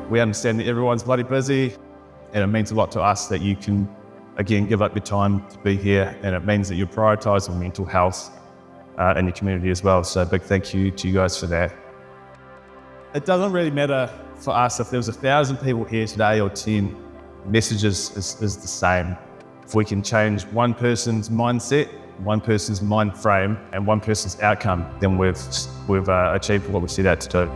We understand that everyone's bloody busy, and it means a lot to us that you can, again, give up your time to be here, and it means that you're prioritising mental health in your community as well. So big thank you to you guys for that. It doesn't really matter for us if there was 1,000 people here today or 10, messages is the same. If we can change one person's mindset, one person's mind frame, and one person's outcome, then we've achieved what we set out to do.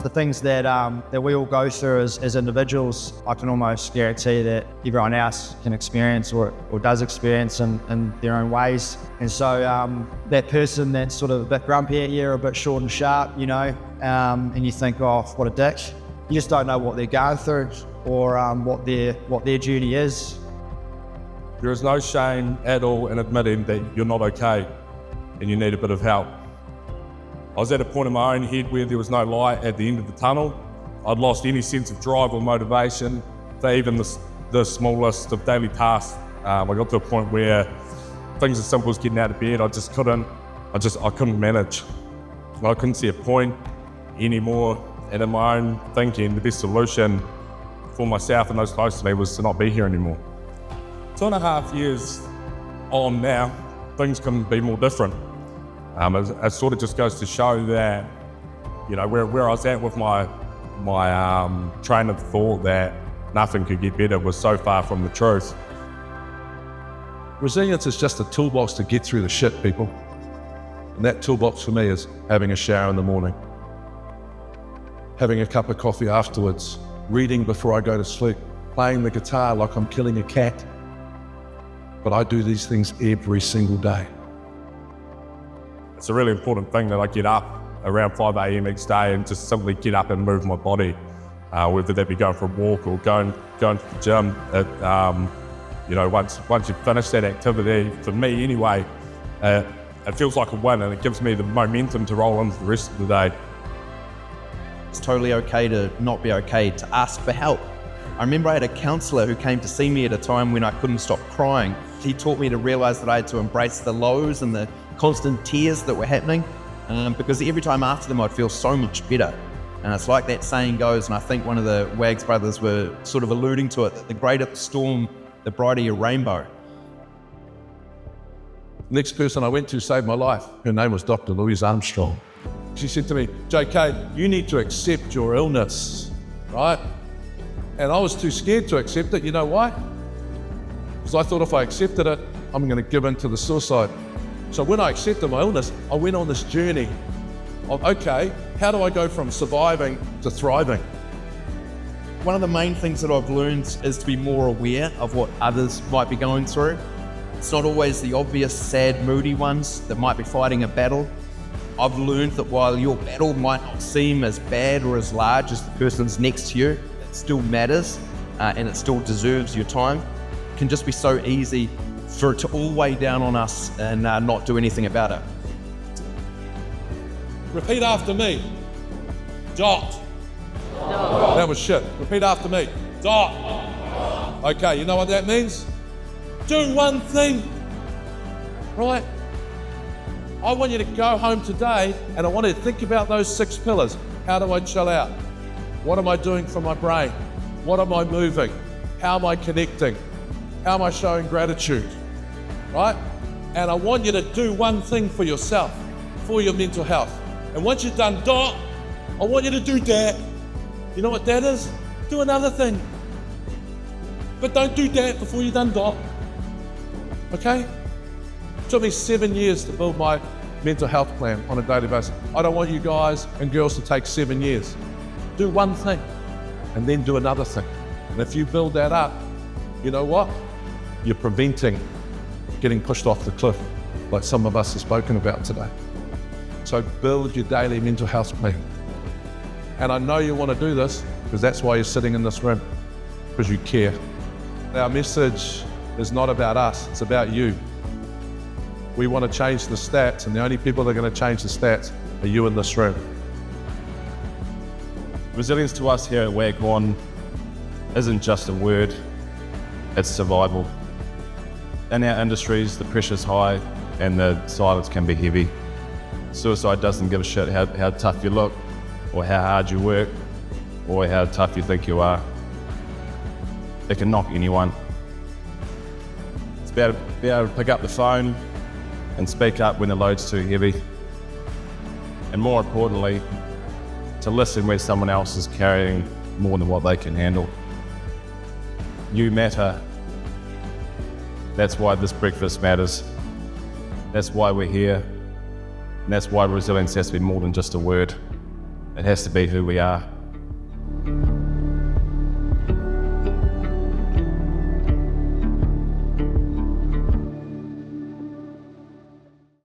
The things that we all go through as individuals, I can almost guarantee that everyone else can experience or does experience in their own ways. And so that person that's sort of a bit grumpy at you or a bit short and sharp, you know, and you think, oh, what a dick. You just don't know what they're going through or what their journey is. There is no shame at all in admitting that you're not okay and you need a bit of help. I was at a point in my own head where there was no light at the end of the tunnel. I'd lost any sense of drive or motivation for even the smallest of daily tasks. I got to a point where things as simple as getting out of bed, I couldn't manage. I couldn't see a point anymore. And in my own thinking, the best solution for myself and those close to me was to not be here anymore. 2.5 years on now, things couldn't be more different. It sort of just goes to show that, you know, where I was at with my train of thought that nothing could get better was so far from the truth. Resilience is just a toolbox to get through the shit, people. And that toolbox for me is having a shower in the morning, having a cup of coffee afterwards, reading before I go to sleep, playing the guitar like I'm killing a cat. But I do these things every single day. It's a really important thing that I get up around 5 a.m. each day and just simply get up and move my body, whether that be going for a walk or going to the gym. You know, once you finish that activity, for me anyway, it feels like a win and it gives me the momentum to roll into the rest of the day. It's totally okay to not be okay, to ask for help. I remember I had a counsellor who came to see me at a time when I couldn't stop crying. He taught me to realise that I had to embrace the lows and the constant tears that were happening, because every time after them I'd feel so much better. And it's like that saying goes, and I think one of the Wags brothers were sort of alluding to it, that the greater the storm, the brighter your rainbow. Next person I went to saved my life. Her name was Dr. Louise Armstrong. She said to me, JK, you need to accept your illness, right? And I was too scared to accept it. You know why? Because I thought if I accepted it, I'm going to give in to the suicide. So when I accepted my illness, I went on this journey of, okay, how do I go from surviving to thriving? One of the main things that I've learned is to be more aware of what others might be going through. It's not always the obvious, sad, moody ones that might be fighting a battle. I've learned that while your battle might not seem as bad or as large as the person's next to you, it still matters and it still deserves your time. It can just be so easy for it to all weigh down on us and not do anything about it. Repeat after me. Dot. That was shit. Repeat after me. Dot. Okay, you know what that means? Do one thing, right? I want you to go home today and I want you to think about those 6 pillars. How do I chill out? What am I doing for my brain? What am I moving? How am I connecting? How am I showing gratitude? Right? And I want you to do one thing for yourself, for your mental health. And once you've done dot, I want you to do that. You know what that is? Do another thing. But don't do that before you've done dot. Okay? It took me 7 years to build my mental health plan on a daily basis. I don't want you guys and girls to take 7 years. Do one thing and then do another thing. And if you build that up, you know what? You're preventing getting pushed off the cliff like some of us have spoken about today. So build your daily mental health plan. And I know you want to do this because that's why you're sitting in this room, because you care. Our message is not about us, it's about you. We want to change the stats, and the only people that are going to change the stats are you in this room. Resilience to us here at Waghorn isn't just a word, it's survival. In our industries, the pressure's high and the silence can be heavy. Suicide doesn't give a shit how tough you look or how hard you work. or how tough you think you are. It can knock anyone. It's be able to pick up the phone and speak up when the load's too heavy. And more importantly, to listen when someone else is carrying more than what they can handle. You matter. That's why this breakfast matters. That's why we're here. And that's why resilience has to be more than just a word. It has to be who we are.